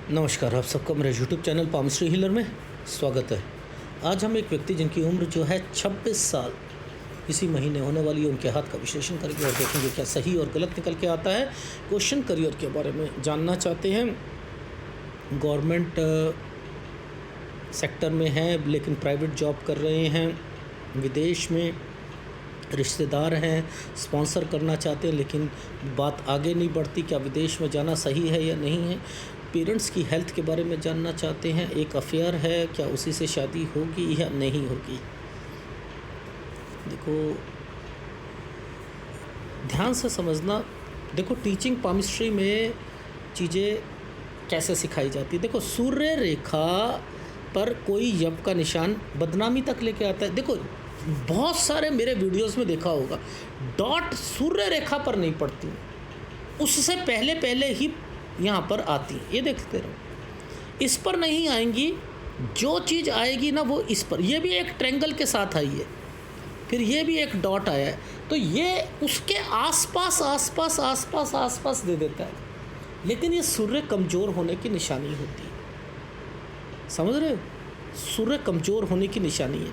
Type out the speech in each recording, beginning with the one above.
नमस्कार, आप सबका मेरे यूट्यूब चैनल पामिस्ट्री हीलर में स्वागत है। आज हम एक व्यक्ति जिनकी उम्र जो है 26 साल इसी महीने होने वाली है, उनके हाथ का विश्लेषण करेंगे और देखेंगे क्या सही और गलत निकल के आता है। क्वेश्चन करियर के बारे में जानना चाहते हैं। गवर्नमेंट सेक्टर में हैं लेकिन प्राइवेट जॉब कर रहे हैं, विदेश में रिश्तेदार हैं, स्पॉन्सर करना चाहते हैं लेकिन बात आगे नहीं बढ़ती, क्या विदेश में जाना सही है या नहीं है। पेरेंट्स की हेल्थ के बारे में जानना चाहते हैं। एक अफेयर है, क्या उसी से शादी होगी या नहीं होगी। देखो ध्यान से समझना। देखो टीचिंग पामिस्ट्री में चीज़ें कैसे सिखाई जाती है। देखो सूर्य रेखा पर कोई यव का निशान बदनामी तक लेके आता है। देखो बहुत सारे मेरे वीडियोस में देखा होगा, डॉट सूर्य रेखा पर नहीं पड़ती, उससे पहले पहले ही यहाँ पर आती है। ये देखते रहो, इस पर नहीं आएंगी। जो चीज़ आएगी ना वो इस पर, ये भी एक ट्रायंगल के साथ आई है, फिर ये भी एक डॉट आया है, तो ये उसके आसपास आसपास आसपास आसपास दे देता है, लेकिन ये सूर्य कमज़ोर होने की निशानी होती है। समझ रहे हो, सूर्य कमज़ोर होने की निशानी है।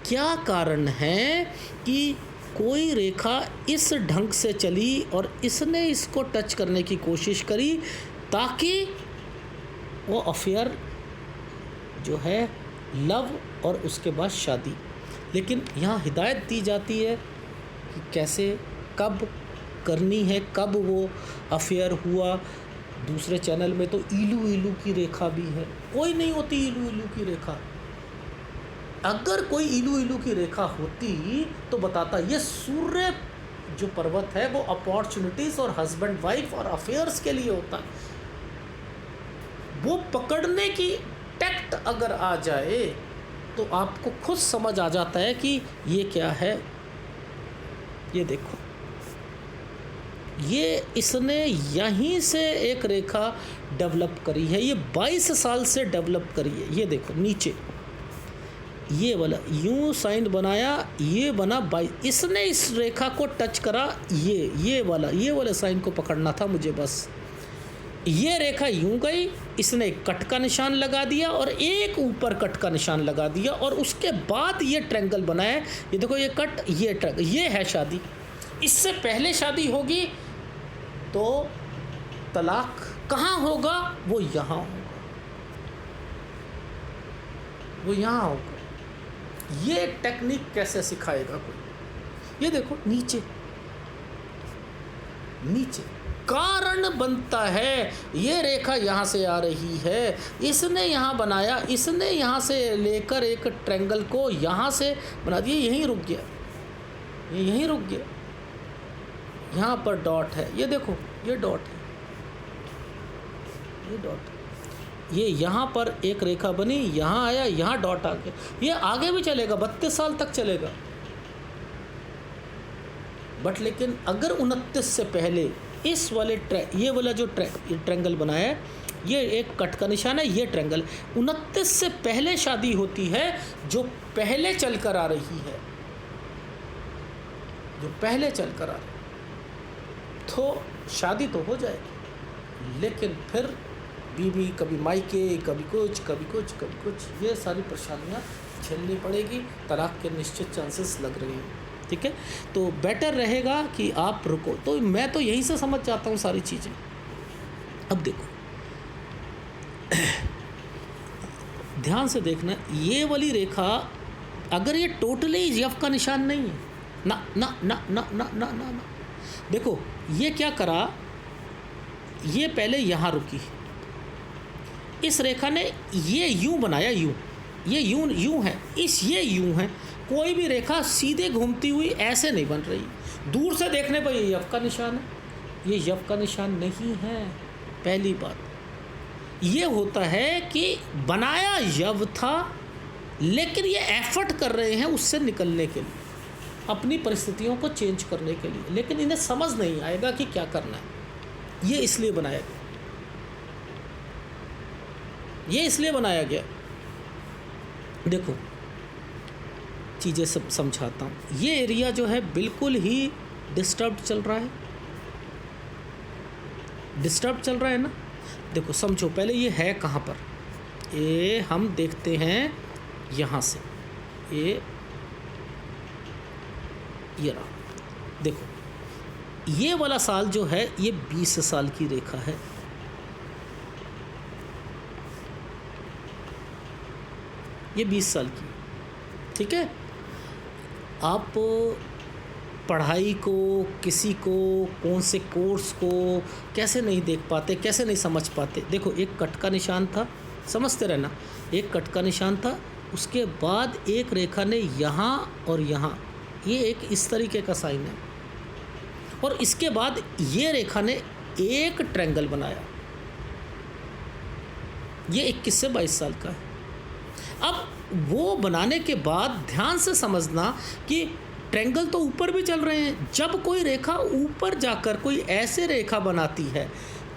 क्या कारण है कि कोई रेखा इस ढंग से चली और इसने इसको टच करने की कोशिश करी ताकि वो अफेयर जो है लव और उसके बाद शादी। लेकिन यहाँ हिदायत दी जाती है कि कैसे कब करनी है, कब वो अफेयर हुआ। दूसरे चैनल में तो ईलू ईलू की रेखा भी है, कोई नहीं होती ईलू ईलू की रेखा। अगर कोई ईलू ईलू की रेखा होती तो बताता। ये सूर्य जो पर्वत है वो अपॉर्चुनिटीज़ और हस्बैंड वाइफ और अफेयर्स के लिए होता है। वो पकड़ने की टैक्ट अगर आ जाए तो आपको खुद समझ आ जाता है कि ये क्या है। ये देखो, ये इसने यहीं से एक रेखा डेवलप करी है, ये 22 साल से डेवलप करी है। ये देखो नीचे ये वाला यूं साइन बनाया, ये बना 22। इसने इस रेखा को टच करा, ये वाला साइन को पकड़ना था मुझे बस। ये रेखा यूं गई, इसने एक कट का निशान लगा दिया और एक ऊपर कट का निशान लगा दिया और उसके बाद ये ट्रायंगल बनाया। ये देखो, ये कट, ये ट्रायंगल, ये है शादी। इससे पहले शादी होगी तो तलाक कहाँ होगा? वो यहाँ होगा, वो यहाँ होगा। ये टेक्निक कैसे सिखाएगा कोई? ये देखो नीचे नीचे कारण बनता है। ये रेखा यहाँ से आ रही है, इसने यहाँ बनाया, इसने यहाँ से लेकर एक ट्रायंगल को यहाँ से बना दिया, यहीं रुक गया, ये यहीं रुक गया। यहाँ पर डॉट है, ये देखो, ये डॉट है, ये डॉट है। ये यहाँ पर एक रेखा बनी, यहाँ आया, यहाँ डॉट आ गया। ये आगे भी चलेगा, 32 साल तक चलेगा। बट लेकिन अगर 29 से पहले इस वाले ये वाला जो ट्रायंगल बनाया है, ये एक कट का निशान है, ये ट्रायंगल 29 से पहले शादी होती है, जो पहले चल कर आ रही है, जो पहले चल कर आ रही है, तो शादी तो हो जाएगी, लेकिन फिर बीवी कभी मायके, कभी कुछ कभी कुछ कभी कुछ, ये सारी परेशानियाँ झेलनी पड़ेगी। तलाक के निश्चित चांसेस लग रहे हैं। ठीक है, तो बेटर रहेगा कि आप रुको। तो मैं तो यहीं से समझ जाता हूँ सारी चीज़ें। अब देखो ध्यान से देखना, ये वाली रेखा अगर ये टोटली यव का निशान नहीं है, ना ना ना ना ना ना ना ना, देखो ये क्या करा, ये पहले यहाँ रुकी, इस रेखा ने ये यूं बनाया, यूं, ये यूं है, ये यूं है। कोई भी रेखा सीधे घूमती हुई ऐसे नहीं बन रही। दूर से देखने पर ये यव का निशान है, ये यव का निशान नहीं है। पहली बात ये होता है कि बनाया यव था, लेकिन ये एफर्ट कर रहे हैं उससे निकलने के लिए, अपनी परिस्थितियों को चेंज करने के लिए, लेकिन इन्हें समझ नहीं आएगा कि क्या करना है। ये इसलिए बनाया गया, ये इसलिए बनाया गया। देखो चीज़ें सब समझाता हूँ। ये एरिया जो है बिल्कुल ही डिस्टर्ब चल रहा है, डिस्टर्ब चल रहा है ना। देखो समझो, पहले ये है कहाँ पर, ये हम देखते हैं यहाँ से, ये रहा। देखो ये वाला साल जो है ये 20 साल की रेखा है, ये 20 साल की, ठीक है। आप पढ़ाई को, किसी को, कौन से कोर्स को कैसे नहीं देख पाते, कैसे नहीं समझ पाते। देखो एक कट का निशान था, समझते रहना, एक कट का निशान था, उसके बाद एक रेखा ने यहाँ और यहाँ, ये एक इस तरीके का साइन है, और इसके बाद ये रेखा ने एक ट्रायंगल बनाया, ये 21 से 22 साल का है। अब वो बनाने के बाद ध्यान से समझना कि ट्रायंगल तो ऊपर भी चल रहे हैं। जब कोई रेखा ऊपर जाकर कोई ऐसे रेखा बनाती है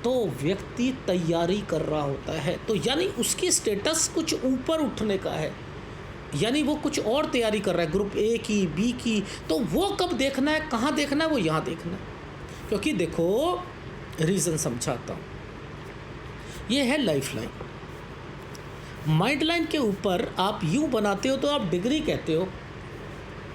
तो व्यक्ति तैयारी कर रहा होता है, तो यानी उसकी स्टेटस कुछ ऊपर उठने का है, यानी वो कुछ और तैयारी कर रहा है, ग्रुप ए की, बी की। तो वो कब देखना है, कहाँ देखना है, वो यहाँ देखना है। क्योंकि देखो रीज़न समझाता हूँ, ये है लाइफ लाइन। माइंड लाइन के ऊपर आप यूँ बनाते हो तो आप डिग्री कहते हो,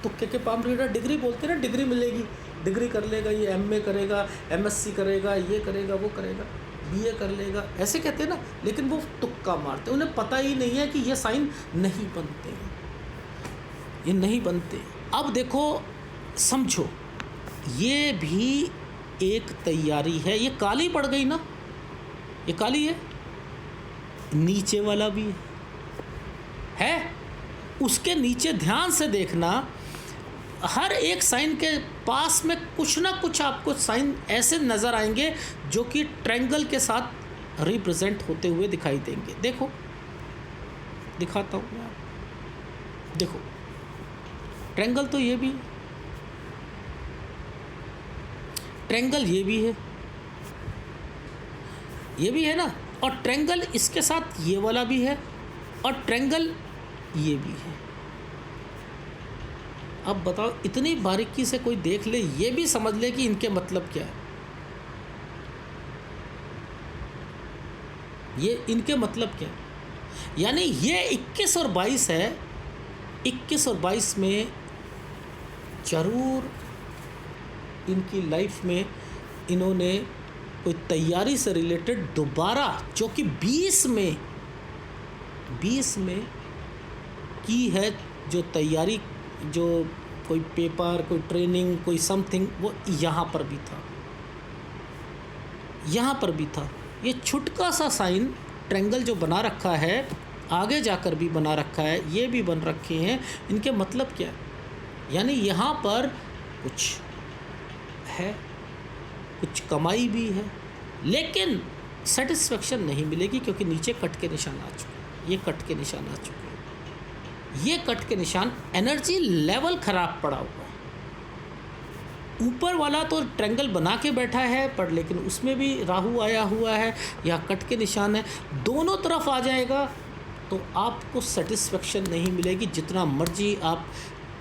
तो के पाम रीडर डिग्री बोलते हैं ना, डिग्री मिलेगी, डिग्री कर लेगा, ये एमए करेगा, एमएससी करेगा, ये करेगा, वो करेगा, बीए कर लेगा, ऐसे कहते हैं ना। लेकिन वो तुक्का मारते, उन्हें पता ही नहीं है कि ये साइन नहीं बनते हैं, ये नहीं बनते। अब देखो समझो, ये भी एक तैयारी है, ये काली पड़ गई ना, ये काली है, नीचे वाला भी है। उसके नीचे ध्यान से देखना, हर एक साइन के पास में कुछ ना कुछ आपको साइन ऐसे नज़र आएंगे जो कि ट्रायंगल के साथ रिप्रेजेंट होते हुए दिखाई देंगे। देखो दिखाता हूँ मैं, देखो ट्रायंगल तो ये भी, ट्रायंगल ये भी है ना, और ट्रायंगल इसके साथ ये वाला भी है, और ट्रायंगल ये भी है। अब बताओ, इतनी बारीकी से कोई देख ले, ये भी समझ ले कि इनके मतलब क्या है, ये इनके मतलब क्या है। यानी ये 21 और 22 है, 21 और 22 में जरूर इनकी लाइफ में इन्होंने कोई तैयारी से रिलेटेड दोबारा, जो कि 20 में की है, जो तैयारी, जो कोई पेपर, कोई ट्रेनिंग, कोई समथिंग, वो यहाँ पर भी था, यहाँ पर भी था। ये छुटका सा साइन ट्रायंगल जो बना रखा है, आगे जाकर भी बना रखा है, ये भी बन रखे हैं, इनके मतलब क्या है। यानी यहाँ पर कुछ है, कुछ कमाई भी है, लेकिन सेटिस्फेक्शन नहीं मिलेगी, क्योंकि नीचे कट के निशान आ चुके हैं, ये कट के निशान आ चुके हैं, ये कट के निशान, एनर्जी लेवल खराब पड़ा हुआ है। ऊपर वाला तो ट्रायंगल बना के बैठा है, पर लेकिन उसमें भी राहु आया हुआ है, या कट के निशान है, दोनों तरफ आ जाएगा तो आपको सेटिस्फेक्शन नहीं मिलेगी। जितना मर्जी आप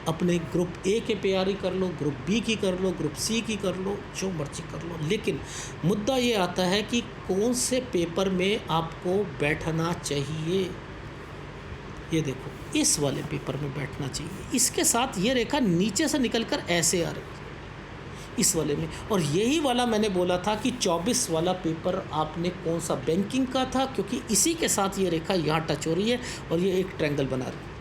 अपने ग्रुप ए के तैयारी कर लो, ग्रुप बी की कर लो, ग्रुप सी की कर लो, जो मर्जी कर लो, लेकिन मुद्दा ये आता है कि कौन से पेपर में आपको बैठना चाहिए। ये देखो, इस वाले पेपर में बैठना चाहिए, इसके साथ ये रेखा नीचे से निकलकर ऐसे आ रही, इस वाले में। और यही वाला मैंने बोला था कि 24 वाला पेपर आपने कौन सा, बैंकिंग का था, क्योंकि इसी के साथ ये रेखा यहाँ टच हो रही है और ये एक ट्रायंगल बना रही है।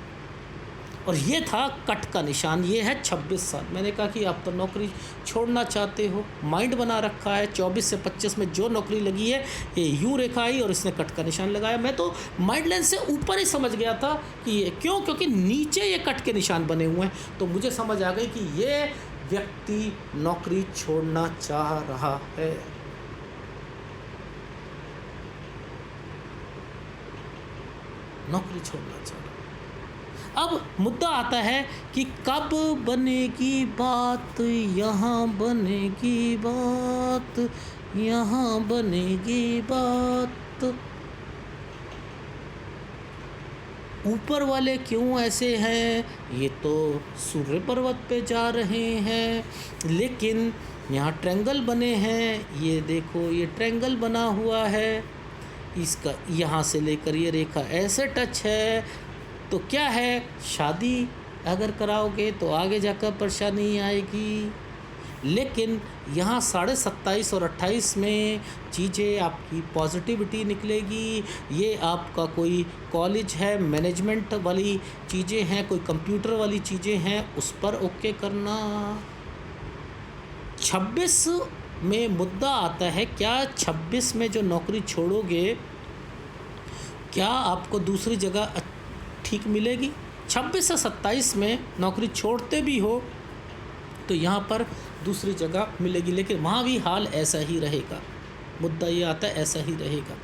और ये था कट का निशान, ये है 26 साल। मैंने कहा कि आप तो नौकरी छोड़ना चाहते हो, माइंड बना रखा है, 24 से 25 में जो नौकरी लगी है, ये यूँ रेखा आई और इसने कट का निशान लगाया। मैं तो माइंड लाइन से ऊपर ही समझ गया था कि ये क्यों, क्योंकि नीचे ये कट के निशान बने हुए हैं, तो मुझे समझ आ गई कि ये व्यक्ति नौकरी छोड़ना चाह रहा है। नौकरी छोड़ना चाह रहा है। अब मुद्दा आता है कि कब बनेगी बात, यहाँ बनेगी बात, यहाँ बनेगी बात। ऊपर वाले क्यों ऐसे हैं, ये तो सूर्य पर्वत पे जा रहे हैं, लेकिन यहाँ ट्रायंगल बने हैं, ये देखो ये ट्रायंगल बना हुआ है, इसका यहाँ से लेकर ये रेखा ऐसे टच है, तो क्या है, शादी अगर कराओगे तो आगे जाकर परेशानी आएगी। लेकिन यहाँ 27.5 और 28 में चीज़ें आपकी पॉजिटिविटी निकलेगी। ये आपका कोई कॉलेज है, मैनेजमेंट वाली चीज़ें हैं, कोई कंप्यूटर वाली चीज़ें हैं, उस पर ओके करना। 26 में मुद्दा आता है, क्या 26 में जो नौकरी छोड़ोगे क्या आपको दूसरी जगह ठीक मिलेगी? 26 से 27 में नौकरी छोड़ते भी हो तो यहाँ पर दूसरी जगह मिलेगी, लेकिन वहाँ भी हाल ऐसा ही रहेगा। मुद्दा ये आता है, ऐसा ही रहेगा।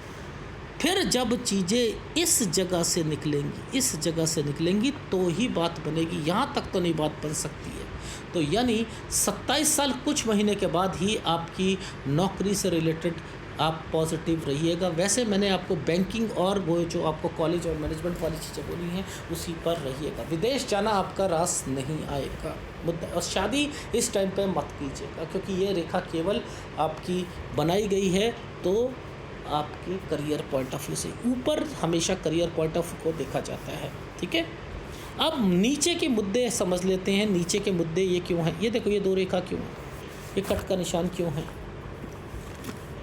फिर जब चीज़ें इस जगह से निकलेंगी, इस जगह से निकलेंगी तो ही बात बनेगी, यहाँ तक तो नहीं बात बन सकती है। तो यानी 27 साल कुछ महीने के बाद ही आपकी नौकरी से रिलेटेड आप पॉजिटिव रहिएगा। वैसे मैंने आपको बैंकिंग और वो जो आपको कॉलेज और मैनेजमेंट वाली चीज़ें बोली हैं उसी पर रहिएगा। विदेश जाना आपका रास नहीं आएगा मुद्दा। और शादी इस टाइम पे मत कीजिएगा, क्योंकि ये रेखा केवल आपकी बनाई गई है तो आपके करियर पॉइंट ऑफ व्यू से, ऊपर हमेशा करियर पॉइंट ऑफ व्यू को देखा जाता है। ठीक है, अब नीचे के मुद्दे समझ लेते हैं। नीचे के मुद्दे ये क्यों हैं? ये देखो, ये दो रेखा क्यों है, ये कट का निशान क्यों है,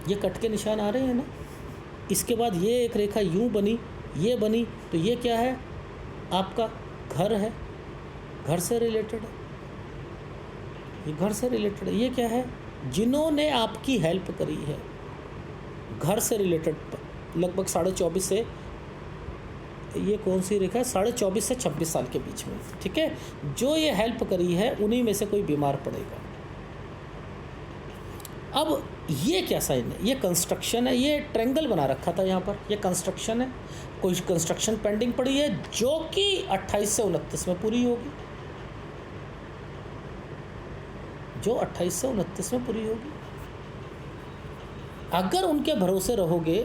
ये कट के निशान आ रहे हैं ना। इसके बाद ये एक रेखा यूं बनी, ये बनी, तो ये क्या है, आपका घर है, घर से रिलेटेड है, ये घर से रिलेटेड है। ये क्या है, जिन्होंने आपकी हेल्प करी है, घर से रिलेटेड लगभग 24.5 से, ये कौन सी रेखा है, 24.5 से 26 साल के बीच में। ठीक है, जो ये हेल्प करी है उन्हीं में से कोई बीमार पड़ेगा। अब ये क्या साइन है, ये कंस्ट्रक्शन है, ये ट्रायंगल बना रखा था यहाँ पर, ये कंस्ट्रक्शन है, कोई कंस्ट्रक्शन पेंडिंग पड़ी है जो कि 28 से 29 में पूरी होगी, जो 28 से 29 में पूरी होगी। अगर उनके भरोसे रहोगे,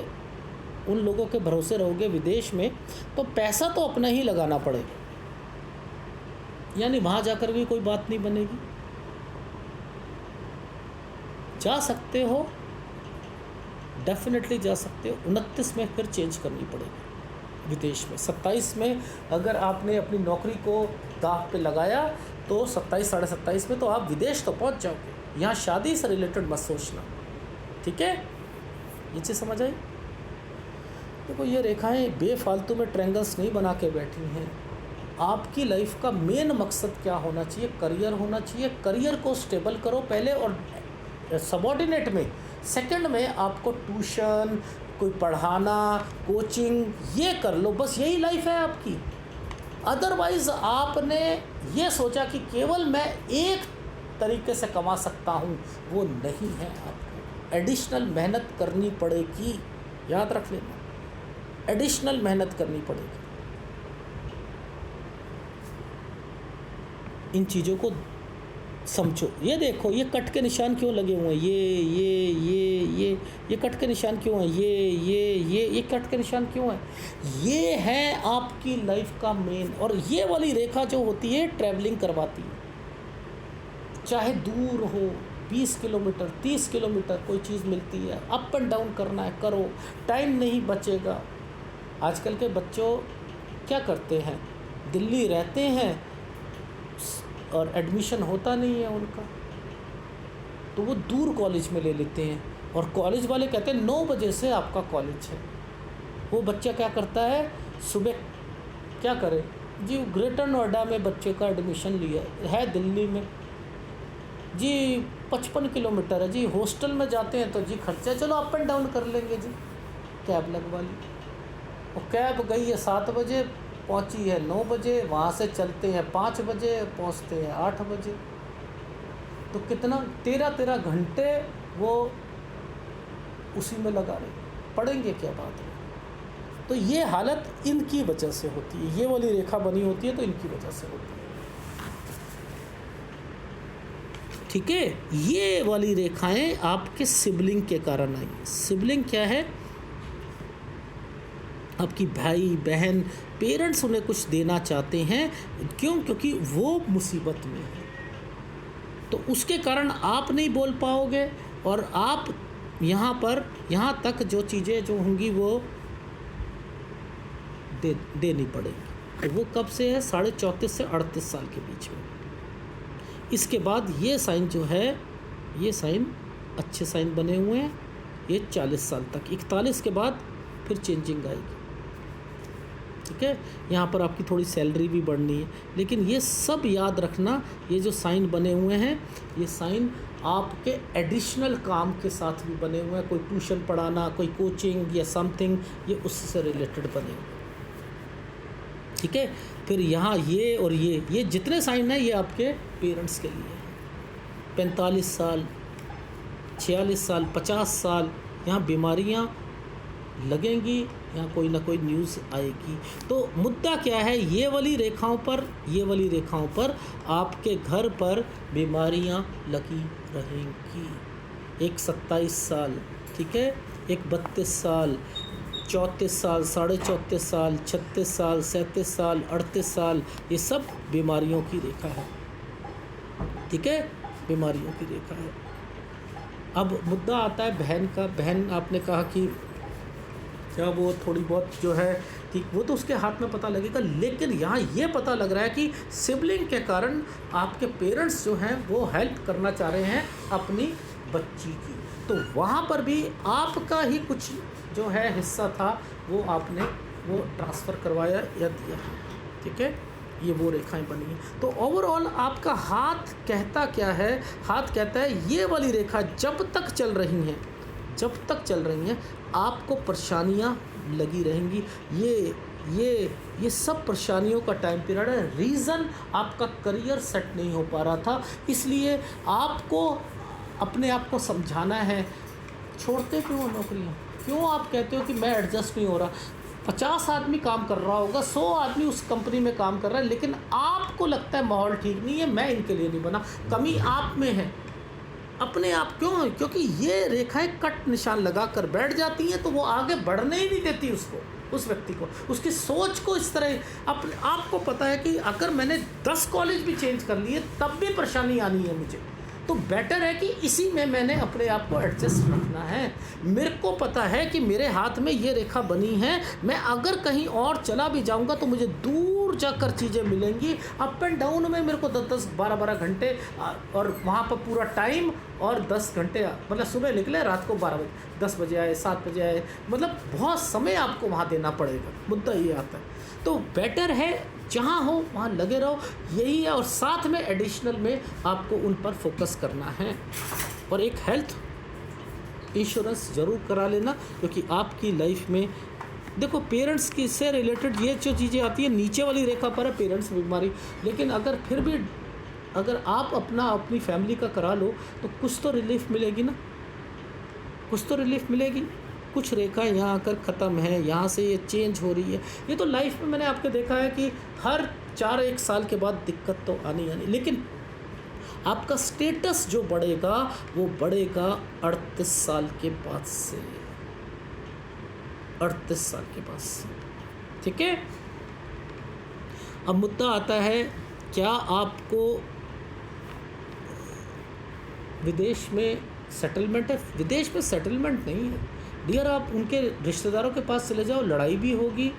उन लोगों के भरोसे रहोगे विदेश में, तो पैसा तो अपना ही लगाना पड़ेगा, यानी वहाँ जाकर भी कोई बात नहीं बनेगी। जा सकते हो, डेफिनेटली जा सकते हो। 29 में फिर चेंज करनी पड़ेगी विदेश में। 27 में अगर आपने अपनी नौकरी को दांव पे लगाया तो 27 साढ़े 27 में तो आप विदेश तो पहुंच जाओगे। यहाँ शादी से रिलेटेड मत सोचना। ठीक है, ये चीज़ समझ आई? देखो, ये रेखाएं बेफालतू में ट्रायंगल्स नहीं बना के बैठी हैं। आपकी लाइफ का मेन मकसद क्या होना चाहिए? करियर होना चाहिए। करियर को स्टेबल करो पहले, और सबॉर्डिनेट में, सेकंड में आपको ट्यूशन, कोई पढ़ाना, कोचिंग, ये कर लो। बस यही लाइफ है आपकी। अदरवाइज़ आपने ये सोचा कि केवल मैं एक तरीके से कमा सकता हूँ, वो नहीं है। आपको एडिशनल मेहनत करनी पड़ेगी, याद रख लेना, एडिशनल मेहनत करनी पड़ेगी। इन चीज़ों को समझो। ये देखो, ये कट के निशान क्यों लगे हुए हैं, ये कट के निशान क्यों हैं, ये कट के निशान क्यों हैं? ये है आपकी लाइफ का मेन। और ये वाली रेखा जो होती है ट्रैवलिंग करवाती है, चाहे दूर हो, 20 किलोमीटर 30 किलोमीटर कोई चीज़ मिलती है, अप एंड डाउन करना है, करो, टाइम नहीं बचेगा। आजकल के बच्चों क्या करते हैं, दिल्ली रहते हैं और एडमिशन होता नहीं है उनका, तो वो दूर कॉलेज में ले लेते हैं, और कॉलेज वाले कहते हैं 9 बजे से आपका कॉलेज है। वो बच्चा क्या करता है, सुबह क्या करे जी, ग्रेटर नोएडा में बच्चे का एडमिशन लिया है, दिल्ली में जी 55 किलोमीटर है जी, हॉस्टल में जाते हैं तो जी खर्चा, चलो अप एंड डाउन कर लेंगे जी, कैब लगवा ली। और कैब गई है 7 बजे, पहुंची है 9 बजे, वहाँ से चलते हैं 5 बजे, पहुँचते हैं 8 बजे, तो कितना 13 घंटे वो उसी में लगा रहे, पढ़ेंगे क्या बात है? तो ये हालत इनकी वजह से होती है, ये वाली रेखा बनी होती है तो इनकी वजह से होती है। ठीक है, ये वाली रेखाएं आपके सिबलिंग के कारण आई। सिबलिंग क्या है? आपकी भाई बहन, पेरेंट्स उन्हें कुछ देना चाहते हैं, क्यों? क्योंकि वो मुसीबत में है, तो उसके कारण आप नहीं बोल पाओगे, और आप यहाँ तक जो चीज़ें जो होंगी वो देनी पड़ेगी। तो वो कब से है? 34.5 से 38 साल के बीच में। इसके बाद ये साइन जो है, ये साइन अच्छे साइन बने हुए हैं, ये 40 साल तक। 41 के बाद फिर चेंजिंग आएगी, ठीक है। यहाँ पर आपकी थोड़ी सैलरी भी बढ़नी है, लेकिन ये सब याद रखना, ये जो साइन बने हुए हैं ये साइन आपके एडिशनल काम के साथ भी बने हुए हैं। कोई ट्यूशन पढ़ाना, कोई कोचिंग या समथिंग, ये उससे रिलेटेड बने हुए, ठीक है। फिर यहाँ ये और ये जितने साइन हैं ये आपके पेरेंट्स के लिए हैं। 45 साल, 46 साल, 50 साल, यहाँ बीमारियाँ लगेंगी, यहाँ कोई ना कोई न्यूज़ आएगी। तो मुद्दा क्या है? ये वाली रेखाओं पर आपके घर पर बीमारियाँ लगी रहेंगी। एक 27 साल, ठीक है, एक 32 साल, 34 साल, 34.5 साल, 36 साल, 37 साल, 38 साल, ये सब बीमारियों की रेखा है, ठीक है, बीमारियों की रेखा है। अब मुद्दा आता है बहन का। बहन आपने कहा कि क्या वो थोड़ी बहुत जो है, ठीक, वो तो उसके हाथ में पता लगेगा, लेकिन यहाँ ये पता लग रहा है कि सिबलिंग के कारण आपके पेरेंट्स जो हैं वो हेल्प करना चाह रहे हैं अपनी बच्ची की। तो वहाँ पर भी आपका ही कुछ जो है हिस्सा था वो आपने वो ट्रांसफ़र करवाया या दिया, ठीक है। ये वो रेखाएं बनी हैं। तो ओवरऑल आपका हाथ कहता क्या है? हाथ कहता है ये वाली रेखा जब तक चल रही हैं आपको परेशानियां लगी रहेंगी। ये सब परेशानियों का टाइम पीरियड है। रीज़न आपका करियर सेट नहीं हो पा रहा था, इसलिए आपको अपने आप को समझाना है। छोड़ते क्यों हो नौकरियाँ? क्यों आप कहते हो कि मैं एडजस्ट नहीं हो रहा? 50 आदमी काम कर रहा होगा, 100 आदमी उस कंपनी में काम कर रहा है, लेकिन आपको लगता है माहौल ठीक नहीं है, मैं इनके लिए नहीं बना। कमी आप में है, अपने आप। क्यों? क्योंकि ये रेखाएं कट निशान लगा कर बैठ जाती हैं तो वो आगे बढ़ने ही नहीं देती उसको, उस व्यक्ति को, उसकी सोच को इस तरह। अपने आपको पता है कि अगर मैंने 10 कॉलेज भी चेंज कर लिए तब भी परेशानी आनी है मुझे, तो बेटर है कि इसी में मैंने अपने आप को एडजस्ट रखना है। मेरे को पता है कि मेरे हाथ में ये रेखा बनी है, मैं अगर कहीं और चला भी जाऊंगा तो मुझे दूर जाकर चीज़ें मिलेंगी। अप एंड डाउन में मेरे को 10-10, 12-12 घंटे और वहाँ पर पूरा टाइम, और 10 घंटे मतलब सुबह निकले रात को 12 बजे, 10 बजे आए, 7 बजे आए, मतलब बहुत समय आपको वहाँ देना पड़ेगा। मुद्दा ये आता है। तो बेटर है जहाँ हो वहाँ लगे रहो, यही है। और साथ में एडिशनल में आपको उन पर फोकस करना है। और एक हेल्थ इंश्योरेंस ज़रूर करा लेना, क्योंकि आपकी लाइफ में देखो पेरेंट्स की से रिलेटेड ये जो चीज़ें आती है, नीचे वाली रेखा पर है पेरेंट्स बीमारी, लेकिन अगर फिर भी अगर आप अपनी फैमिली का करा लो तो कुछ तो रिलीफ मिलेगी ना, कुछ तो रिलीफ मिलेगी। कुछ रेखा यहाँ आकर ख़त्म है, यहाँ से ये चेंज हो रही है। ये तो लाइफ में मैंने आपके देखा है कि हर 4-1 साल के बाद दिक्कत तो आनी, लेकिन आपका स्टेटस जो बढ़ेगा वो बढ़ेगा 38 साल के बाद से, 38 साल के बाद से, ठीक है। अब मुद्दा आता है, क्या आपको विदेश में सेटलमेंट है? विदेश में सेटलमेंट नहीं है डियर। आप उनके रिश्तेदारों के पास चले जाओ, लड़ाई भी होगी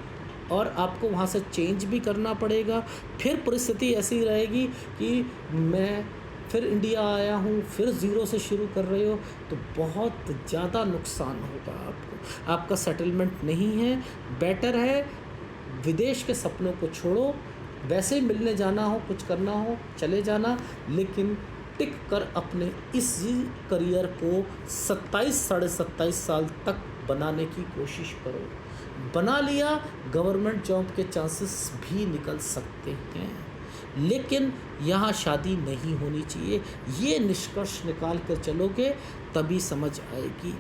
और आपको वहाँ से चेंज भी करना पड़ेगा। फिर परिस्थिति ऐसी रहेगी कि मैं फिर इंडिया आया हूँ, फिर ज़ीरो से शुरू कर रहे हो, तो बहुत ज़्यादा नुकसान होगा आपको। आपका सेटलमेंट नहीं है। बेटर है विदेश के सपनों को छोड़ो, वैसे ही मिलने जाना हो, कुछ करना हो चले जाना, लेकिन टिक कर अपने इस करियर को 27 साढ़े 27 साल तक बनाने की कोशिश करो। बना लिया, गवर्नमेंट जॉब के चांसेस भी निकल सकते हैं, लेकिन यहाँ शादी नहीं होनी चाहिए। ये निष्कर्ष निकाल कर चलोगे तभी समझ आएगी।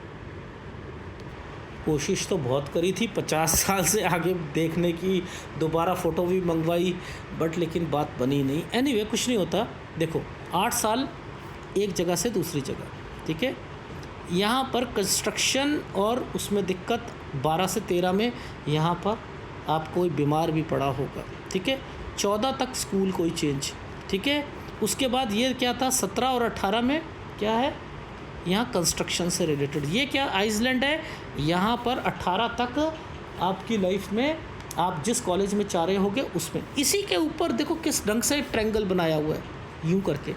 कोशिश तो बहुत करी थी 50 साल से आगे देखने की, दोबारा फ़ोटो भी मंगवाई, बट लेकिन बात बनी नहीं। एनीवे कुछ नहीं होता। देखो 8 साल एक जगह से दूसरी जगह, ठीक है। यहाँ पर कंस्ट्रक्शन और उसमें दिक्कत 12 से 13 में यहाँ पर आप कोई बीमार भी पड़ा होगा, ठीक है। 14 तक स्कूल कोई चेंज, ठीक है। उसके बाद ये क्या था 17 और 18 में क्या है यहाँ कंस्ट्रक्शन से रिलेटेड। ये क्या आइसलैंड है, यहाँ पर 18 तक आपकी लाइफ में आप जिस कॉलेज में चाह रहे होगे उसमें, इसी के ऊपर देखो किस ढंग से ट्रायंगल बनाया हुआ है यूँ करके,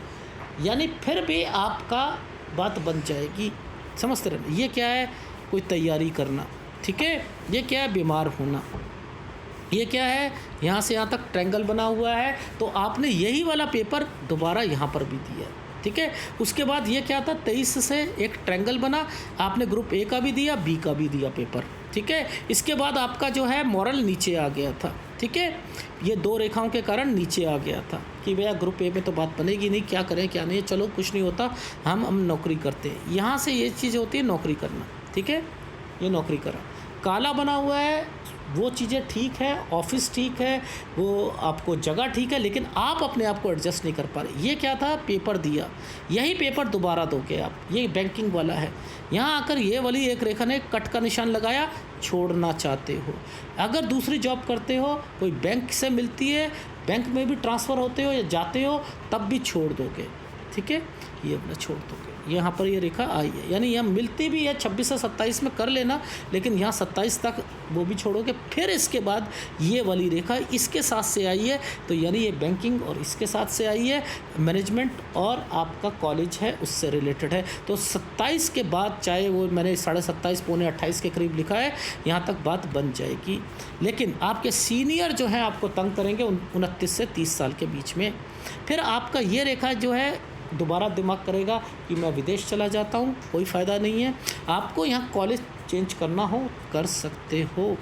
यानी फिर भी आपका बात बन जाएगी। समझते रहना। ये क्या है, कोई तैयारी करना, ठीक है। ये क्या है, बीमार होना। ये क्या है, यहाँ से यहाँ तक ट्रायंगल बना हुआ है, तो आपने यही वाला पेपर दोबारा यहाँ पर भी दिया, ठीक है। उसके बाद ये क्या था, 23 से एक ट्रायंगल बना, आपने ग्रुप ए का भी दिया, बी का भी दिया पेपर, ठीक है। इसके बाद आपका जो है मॉरल नीचे आ गया था, ठीक है। ये 2 रेखाओं के कारण नीचे आ गया था कि भैया ग्रुप ए में तो बात बनेगी नहीं, क्या करें क्या नहीं, चलो कुछ नहीं होता, हम नौकरी करते हैं। यहाँ से ये चीज़ होती है नौकरी करना, ठीक है। ये नौकरी करा, काला बना हुआ है, वो चीज़ें ठीक है, ऑफिस ठीक है, वो आपको जगह ठीक है, लेकिन आप अपने आप को एडजस्ट नहीं कर पा रहे। ये क्या था, पेपर दिया, यही पेपर दोबारा दोगे आप, ये बैंकिंग वाला है। यहाँ आकर ये वाली एक रेखा ने कट का निशान लगाया, छोड़ना चाहते हो। अगर दूसरी जॉब करते हो, कोई बैंक से मिलती है, बैंक में भी ट्रांसफ़र होते हो या जाते हो, तब भी छोड़ दोगे, ठीक है। ये अपना छोड़ दोगे, यहाँ पर ये रेखा आई है, यानी यहाँ मिलती भी है 26 से 27 में कर लेना, लेकिन यहाँ 27 तक वो भी छोड़ोगे। फिर इसके बाद ये वाली रेखा इसके साथ से आई है, तो यानी ये बैंकिंग और इसके साथ से आई है, मैनेजमेंट और आपका कॉलेज है उससे रिलेटेड है। तो 27 के बाद, चाहे वो मैंने 27.5 पौने 28 के करीब लिखा है, यहाँ तक बात बन जाएगी। लेकिन आपके सीनियर जो है आपको तंग करेंगे 29 से 30 साल के बीच में। फिर आपका ये रेखा जो है दोबारा दिमाग करेगा कि मैं विदेश चला जाता हूँ, कोई फ़ायदा नहीं है। आपको यहाँ कॉलेज चेंज करना हो कर सकते हो,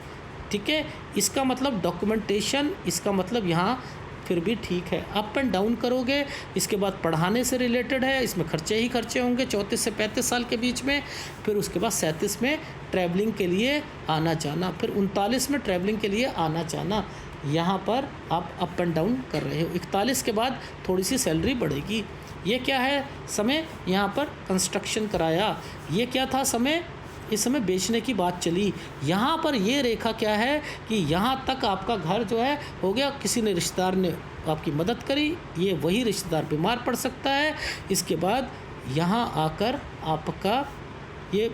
ठीक है। इसका मतलब डॉक्यूमेंटेशन, इसका मतलब यहाँ फिर भी ठीक है। अप एंड डाउन करोगे, इसके बाद पढ़ाने से रिलेटेड है, इसमें खर्चे ही खर्चे होंगे 34 से 35 साल के बीच में। फिर उसके बाद 37 में ट्रैवलिंग के लिए आना जाना, फिर 39 में ट्रैवलिंग के लिए आना जाना। यहाँ पर आप अप एंड डाउन कर रहे हो। 41 के बाद थोड़ी सी सैलरी बढ़ेगी। ये क्या है समय, यहाँ पर कंस्ट्रक्शन कराया। ये क्या था समय, इस समय बेचने की बात चली। यहाँ पर ये रेखा क्या है कि यहाँ तक आपका घर जो है हो गया, किसी ने रिश्तेदार ने आपकी मदद करी, ये वही रिश्तेदार बीमार पड़ सकता है। इसके बाद यहाँ आकर आपका ये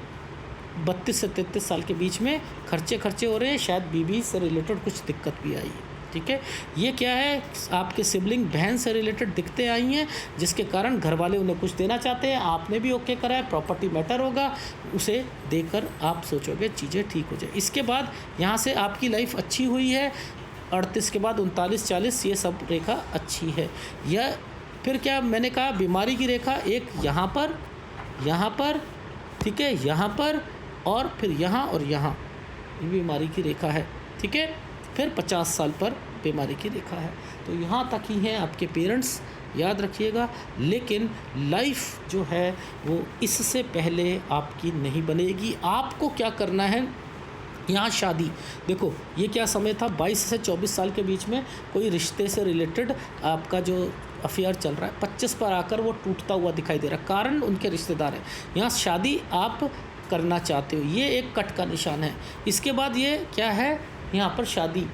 32 से 33 साल के बीच में खर्चे हो रहे हैं, शायद बीवी से रिलेटेड कुछ दिक्कत भी आई है, ठीक है। ये क्या है, आपके सिबलिंग बहन से रिलेटेड दिक्कतें आई हैं, जिसके कारण घर वाले उन्हें कुछ देना चाहते हैं, आपने भी ओके करा है, प्रॉपर्टी मैटर होगा, उसे देकर आप सोचोगे चीज़ें ठीक हो जाए। इसके बाद यहाँ से आपकी लाइफ अच्छी हुई है, 38 के बाद 39-40 ये सब रेखा अच्छी है। यह फिर क्या मैंने कहा, बीमारी की रेखा एक यहाँ पर, ठीक है, यहाँ पर और फिर यहाँ और यहाँ, ये बीमारी की रेखा है, ठीक है। फिर 50 साल पर बीमारी की रेखा है। तो यहाँ तक ही हैं आपके पेरेंट्स, याद रखिएगा। लेकिन लाइफ जो है वो इससे पहले आपकी नहीं बनेगी। आपको क्या करना है, यहाँ शादी, देखो ये क्या समय था, 22 से 24 साल के बीच में कोई रिश्ते से रिलेटेड आपका जो अफेयर चल रहा है, 25 पर आकर वो टूटता हुआ दिखाई दे रहा है, कारण उनके रिश्तेदार हैं। यहाँ शादी आप करना चाहते हो, ये एक कट का निशान है। इसके बाद ये क्या है, यहाँ पर शादी,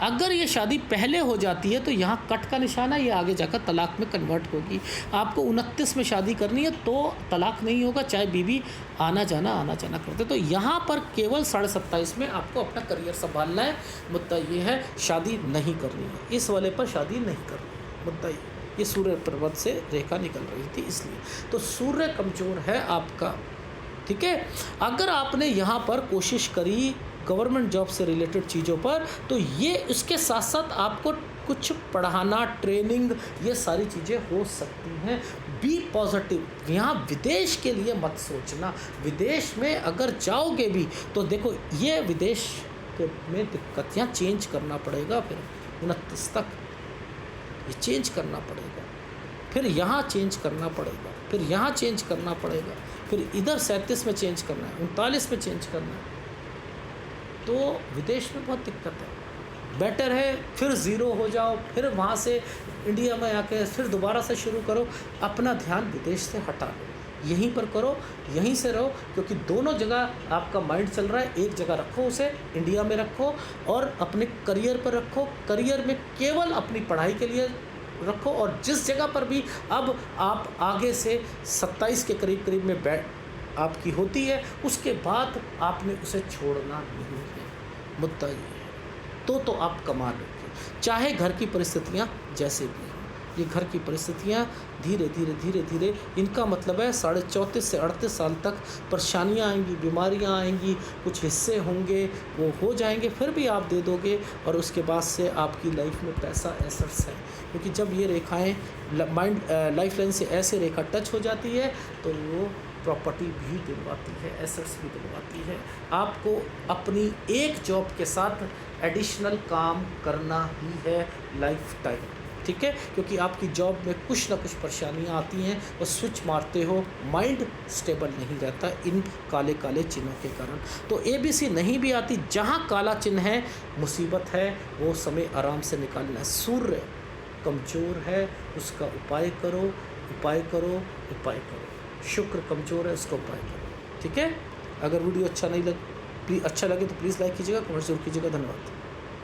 अगर ये शादी पहले हो जाती है तो यहाँ कट का निशान है, ये आगे जाकर तलाक में कन्वर्ट होगी। आपको 29 में शादी करनी है तो तलाक नहीं होगा, चाहे बीवी आना जाना करते। तो यहाँ पर केवल 27.5 में आपको अपना करियर संभालना है। मुद्दा ये है, शादी नहीं करनी है, इस वाले पर शादी नहीं करनी है, मुद्दा ये सूर्य पर्वत से रेखा निकल रही थी इसलिए। तो सूर्य कमज़ोर है आपका, ठीक है। अगर आपने यहाँ पर कोशिश करी गवर्नमेंट जॉब से रिलेटेड चीज़ों पर, तो ये इसके साथ साथ आपको कुछ पढ़ाना, ट्रेनिंग, ये सारी चीज़ें हो सकती हैं। Be positive. यहाँ विदेश के लिए मत सोचना, विदेश में अगर जाओगे भी तो देखो ये विदेश में दिक्कत, यहाँ चेंज करना पड़ेगा, फिर 29 तक ये चेंज करना पड़ेगा, फिर यहाँ चेंज करना पड़ेगा, फिर यहाँ चेंज करना पड़ेगा, फिर इधर 37 में चेंज करना है, 39 में चेंज करना है। तो विदेश में बहुत दिक्कत है। बेटर है फिर ज़ीरो हो जाओ, फिर वहाँ से इंडिया में आके फिर दोबारा से शुरू करो, अपना ध्यान विदेश से हटा लो, यहीं पर करो, यहीं से रहो, क्योंकि दोनों जगह आपका माइंड चल रहा है। एक जगह रखो उसे, इंडिया में रखो और अपने करियर पर रखो, करियर में केवल अपनी पढ़ाई के लिए रखो। और जिस जगह पर भी अब आप आगे से 27 के करीब में आपकी होती है, उसके बाद आपने उसे छोड़ना नहीं है। मुद्दा ये है। तो आप कमा लोगे, चाहे घर की परिस्थितियाँ जैसे भी हों। ये घर की परिस्थितियाँ धीरे धीरे धीरे धीरे, इनका मतलब है 34.5 से 38 साल तक परेशानियाँ आएंगी, बीमारियाँ आएंगी, कुछ हिस्से होंगे वो हो जाएंगे, फिर भी आप दे दोगे, और उसके बाद से आपकी लाइफ में पैसा एसेट्स है। क्योंकि जब ये रेखाएं माइंड लाइफ लाइन से ऐसे रेखा टच हो जाती है तो वो प्रॉपर्टी भी दिलवाती है, एसेट्स भी दिलवाती है। आपको अपनी एक जॉब के साथ एडिशनल काम करना ही है लाइफ टाइम, ठीक है। क्योंकि आपकी जॉब में कुछ ना कुछ परेशानियाँ आती हैं और स्विच मारते हो, माइंड स्टेबल नहीं रहता इन काले काले चिन्हों के कारण। तो ABC नहीं भी आती, जहाँ काला चिन्ह है मुसीबत है, वो समय आराम से निकालना है। सूर्य कमज़ोर है, उसका उपाय करो, उपाय करो, उपाय करो। शुक्र कमज़ोर है, उसका उपाय करो, ठीक है। अगर वीडियो अच्छा लगे तो प्लीज़ लाइक कीजिएगा, कमेंट जरूर कीजिएगा। धन्यवाद।